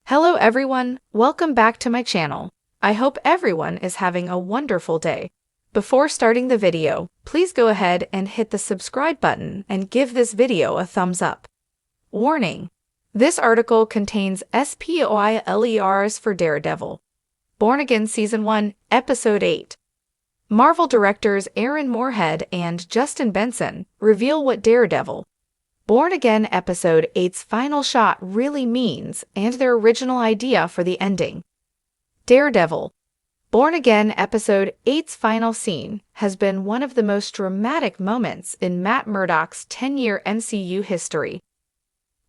Hello everyone, welcome back to my channel. I hope everyone is having a wonderful day. Before starting the video, please go ahead and hit the subscribe button and give this video a thumbs up. Warning: this article contains spoilers for Daredevil. Born Again Season 1, Episode 8. Marvel directors Aaron Moorhead and Justin Benson reveal what Daredevil Born Again Episode 8's final shot really means and their original idea for the ending. Daredevil Born Again Episode 8's final scene has been one of the most dramatic moments in Matt Murdock's 10-year MCU history.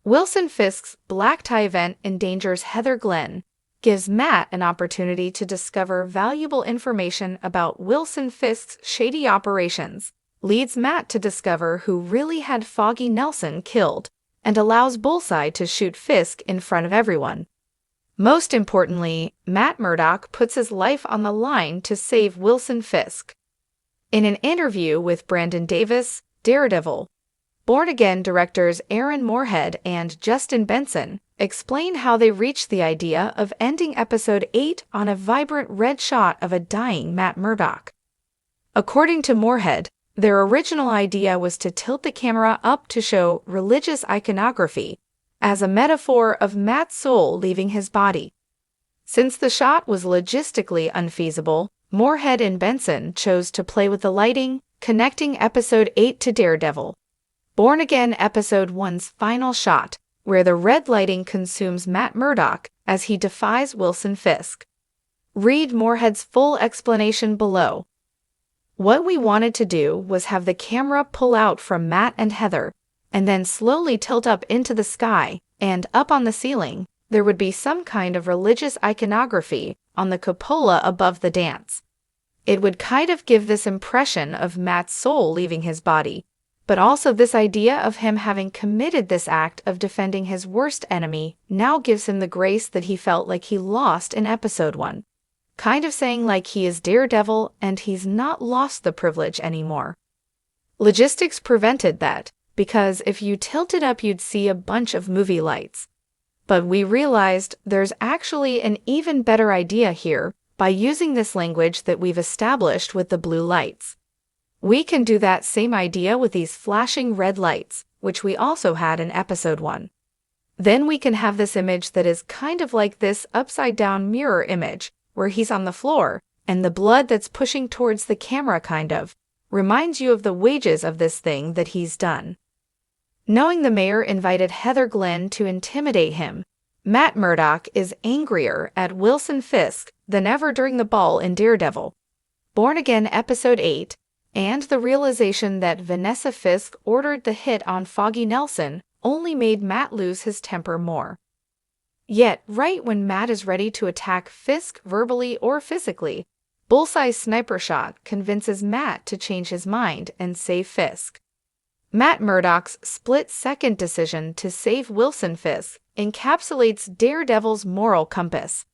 Wilson Fisk's black tie event endangers Heather Glenn, gives Matt an opportunity to discover valuable information about Wilson Fisk's shady operations, leads Matt to discover who really had Foggy Nelson killed, and allows Bullseye to shoot Fisk in front of everyone. Most importantly, Matt Murdock puts his life on the line to save Wilson Fisk. In an interview with Brandon Davis, Daredevil, Born Again directors Aaron Moorhead and Justin Benson explain how they reached the idea of ending Episode 8 on a vibrant red shot of a dying Matt Murdock. According to Moorhead, their original idea was to tilt the camera up to show religious iconography as a metaphor of Matt's soul leaving his body. Since the shot was logistically unfeasible, Moorhead and Benson chose to play with the lighting, connecting Episode 8 to Daredevil. Born Again Episode 1's final shot, where the red lighting consumes Matt Murdock as he defies Wilson Fisk. Read Moorhead's full explanation below. What we wanted to do was have the camera pull out from Matt and Heather, and then slowly tilt up into the sky, and up on the ceiling, there would be some kind of religious iconography on the cupola above the dance. It would kind of give this impression of Matt's soul leaving his body, but also this idea of him having committed this act of defending his worst enemy now gives him the grace that he felt like he lost in Episode 1. Kind of saying like he is Daredevil and he's not lost the privilege anymore. Logistics prevented that, because if you tilted up you'd see a bunch of movie lights. But we realized there's actually an even better idea here by using this language that we've established with the blue lights. We can do that same idea with these flashing red lights, which we also had in Episode 1. Then we can have this image that is kind of like this upside-down mirror image, where he's on the floor, and the blood that's pushing towards the camera kind of reminds you of the wages of this thing that he's done. Knowing the mayor invited Heather Glenn to intimidate him, Matt Murdock is angrier at Wilson Fisk than ever during the ball in Daredevil. Born Again Episode 8, and the realization that Vanessa Fisk ordered the hit on Foggy Nelson only made Matt lose his temper more. Yet, right when Matt is ready to attack Fisk verbally or physically, Bullseye's sniper shot convinces Matt to change his mind and save Fisk. Matt Murdock's split-second decision to save Wilson Fisk encapsulates Daredevil's moral compass.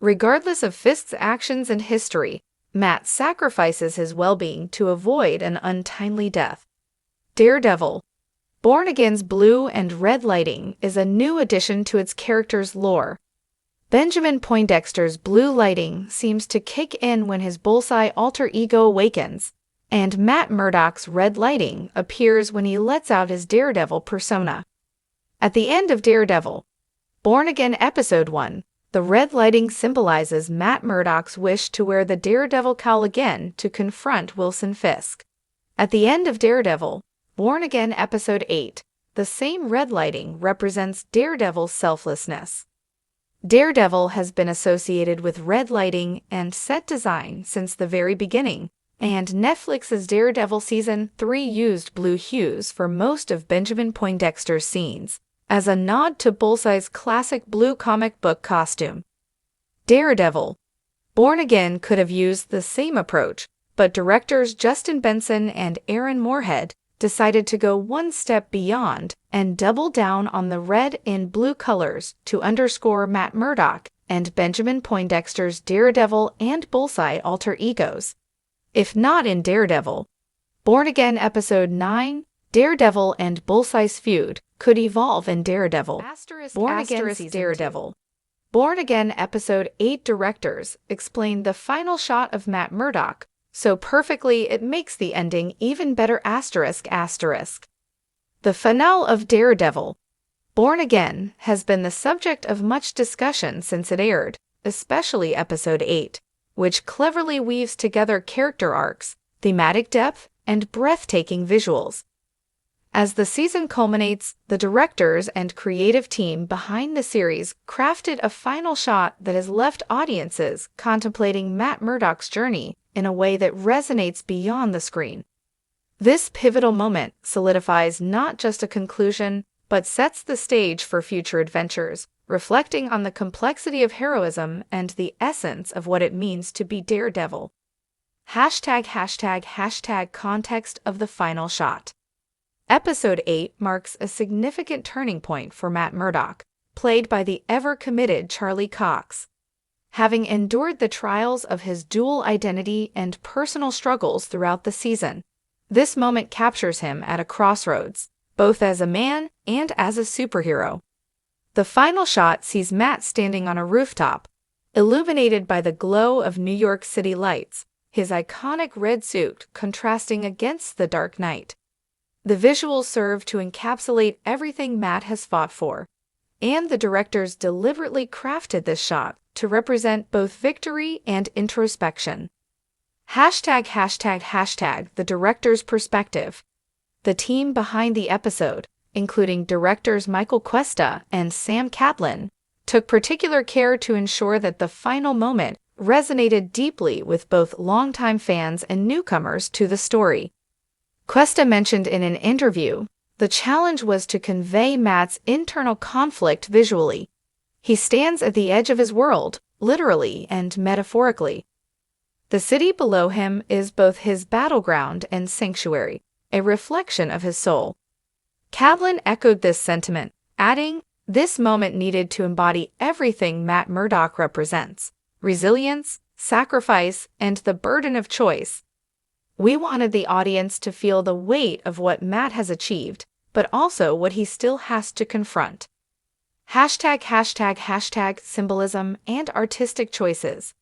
Regardless of Fisk's actions and history, Matt sacrifices his well-being to avoid an untimely death. Daredevil Born Again's blue and red lighting is a new addition to its character's lore. Benjamin Poindexter's blue lighting seems to kick in when his Bullseye alter ego awakens, and Matt Murdock's red lighting appears when he lets out his Daredevil persona. At the end of Daredevil, Born Again Episode 1, the red lighting symbolizes Matt Murdock's wish to wear the Daredevil cowl again to confront Wilson Fisk. At the end of Daredevil, Born Again Episode 8, the same red lighting represents Daredevil's selflessness. Daredevil has been associated with red lighting and set design since the very beginning, and Netflix's Daredevil Season 3 used blue hues for most of Benjamin Poindexter's scenes, as a nod to Bullseye's classic blue comic book costume. Daredevil Born Again could have used the same approach, but directors Justin Benson and Aaron Moorhead decided to go one step beyond and double down on the red and blue colors to underscore Matt Murdock and Benjamin Poindexter's Daredevil and Bullseye alter egos. If not in Daredevil, Born Again Episode 9, Daredevil and Bullseye's feud could evolve in Daredevil. Born Again Daredevil Born Again Episode 8 directors explain the final shot of Matt Murdock so perfectly it makes the ending even better. The finale of Daredevil, Born Again, has been the subject of much discussion since it aired, especially Episode 8, which cleverly weaves together character arcs, thematic depth, and breathtaking visuals. As the season culminates, the directors and creative team behind the series crafted a final shot that has left audiences contemplating Matt Murdock's journey in a way that resonates beyond the screen. This pivotal moment solidifies not just a conclusion, but sets the stage for future adventures, reflecting on the complexity of heroism and the essence of what it means to be Daredevil. ### Context of the final shot. Episode 8 marks a significant turning point for Matt Murdock, played by the ever-committed Charlie Cox. Having endured the trials of his dual identity and personal struggles throughout the season, this moment captures him at a crossroads, both as a man and as a superhero. The final shot sees Matt standing on a rooftop, illuminated by the glow of New York City lights, his iconic red suit contrasting against the dark night. The visuals serve to encapsulate everything Matt has fought for, and the directors deliberately crafted this shot to represent both victory and introspection. ### The director's perspective. The team behind the episode, including directors Michael Cuesta and Sam Catlin, took particular care to ensure that the final moment resonated deeply with both longtime fans and newcomers to the story. Cuesta mentioned in an interview, the challenge was to convey Matt's internal conflict visually. He stands at the edge of his world, literally and metaphorically. The city below him is both his battleground and sanctuary, a reflection of his soul. Catlin echoed this sentiment, adding, "This moment needed to embody everything Matt Murdock represents: resilience, sacrifice, and the burden of choice. We wanted the audience to feel the weight of what Matt has achieved, but also what he still has to confront." ### Symbolism and artistic choices.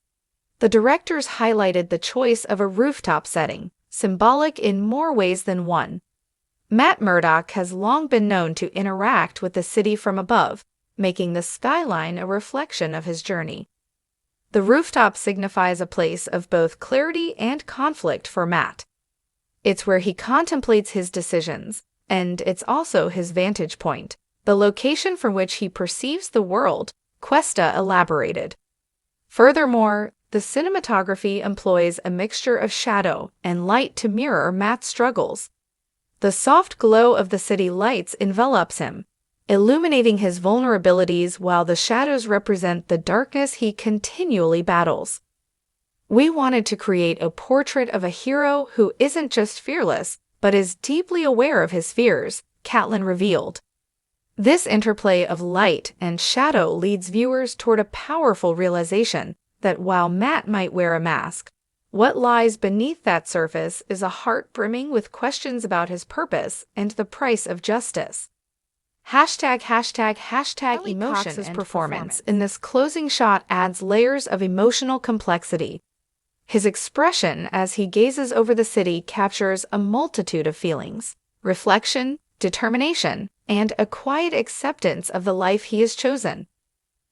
The directors highlighted the choice of a rooftop setting, symbolic in more ways than one. Matt Murdock has long been known to interact with the city from above, making the skyline a reflection of his journey. The rooftop signifies a place of both clarity and conflict for Matt. It's where he contemplates his decisions, and it's also his vantage point, the location from which he perceives the world, Cuesta elaborated. Furthermore, the cinematography employs a mixture of shadow and light to mirror Matt's struggles. The soft glow of the city lights envelops him, illuminating his vulnerabilities while the shadows represent the darkness he continually battles. We wanted to create a portrait of a hero who isn't just fearless, but is deeply aware of his fears, Catlin revealed. This interplay of light and shadow leads viewers toward a powerful realization that while Matt might wear a mask, what lies beneath that surface is a heart brimming with questions about his purpose and the price of justice. ### Emotion and performance in this closing shot adds layers of emotional complexity. His expression as he gazes over the city captures a multitude of feelings: reflection, determination, and a quiet acceptance of the life he has chosen.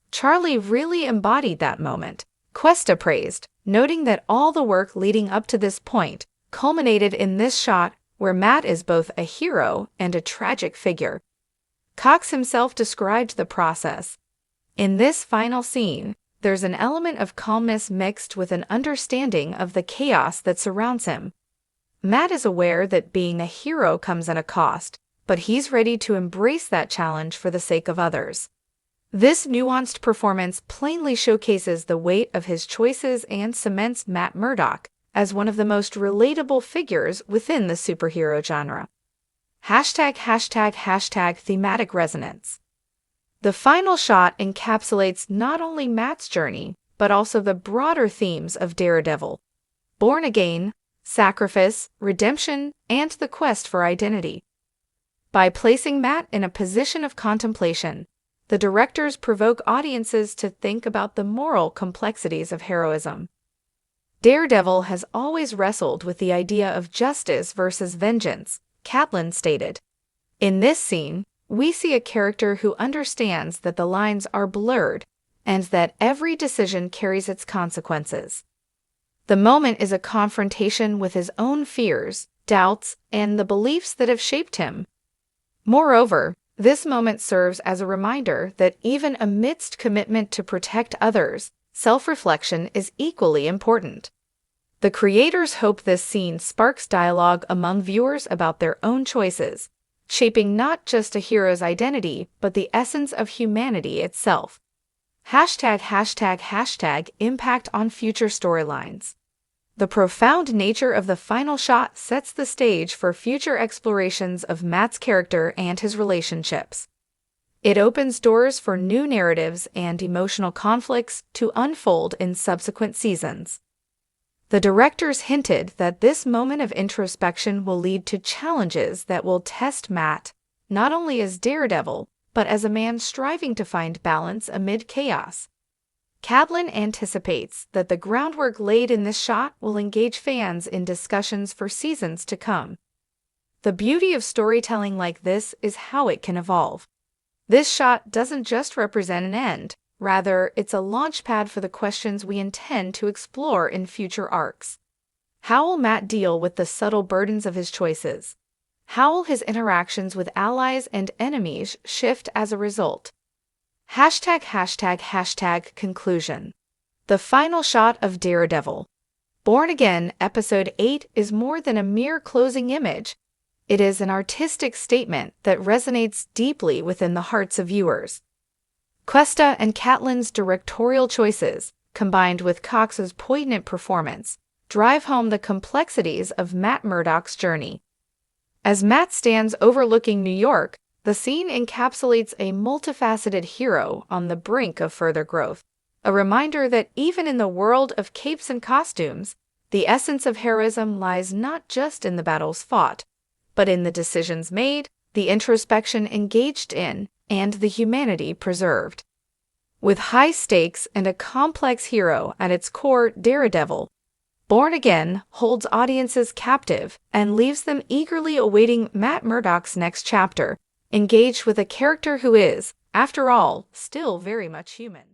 Charlie really embodied that moment, Cuesta praised, noting that all the work leading up to this point culminated in this shot where Matt is both a hero and a tragic figure. Cox himself described the process. In this final scene, there's an element of calmness mixed with an understanding of the chaos that surrounds him. Matt is aware that being a hero comes at a cost, but he's ready to embrace that challenge for the sake of others. This nuanced performance plainly showcases the weight of his choices and cements Matt Murdock as one of the most relatable figures within the superhero genre. ### Thematic resonance. The final shot encapsulates not only Matt's journey, but also the broader themes of Daredevil: Born Again, sacrifice, redemption, and the quest for identity. By placing Matt in a position of contemplation, the directors provoke audiences to think about the moral complexities of heroism. Daredevil has always wrestled with the idea of justice versus vengeance, Catelyn stated. In this scene, we see a character who understands that the lines are blurred and that every decision carries its consequences. The moment is a confrontation with his own fears, doubts, and the beliefs that have shaped him. Moreover, this moment serves as a reminder that even amidst commitment to protect others, self-reflection is equally important. The creators hope this scene sparks dialogue among viewers about their own choices, shaping not just a hero's identity, but the essence of humanity itself. #impact on future storylines. The profound nature of the final shot sets the stage for future explorations of Matt's character and his relationships. It opens doors for new narratives and emotional conflicts to unfold in subsequent seasons. The directors hinted that this moment of introspection will lead to challenges that will test Matt, not only as Daredevil, but as a man striving to find balance amid chaos. Catelyn anticipates that the groundwork laid in this shot will engage fans in discussions for seasons to come. The beauty of storytelling like this is how it can evolve. This shot doesn't just represent an end, rather, it's a launchpad for the questions we intend to explore in future arcs. How will Matt deal with the subtle burdens of his choices? How will his interactions with allies and enemies shift as a result? #conclusion. The final shot of Daredevil. Born Again, Episode 8 is more than a mere closing image. It is an artistic statement that resonates deeply within the hearts of viewers. Cuesta and Catelyn's directorial choices, combined with Cox's poignant performance, drive home the complexities of Matt Murdock's journey. As Matt stands overlooking New York, the scene encapsulates a multifaceted hero on the brink of further growth, a reminder that even in the world of capes and costumes, the essence of heroism lies not just in the battles fought, but in the decisions made, the introspection engaged in, and the humanity preserved. With high stakes and a complex hero at its core, Daredevil, Born Again holds audiences captive and leaves them eagerly awaiting Matt Murdock's next chapter, engaged with a character who is, after all, still very much human.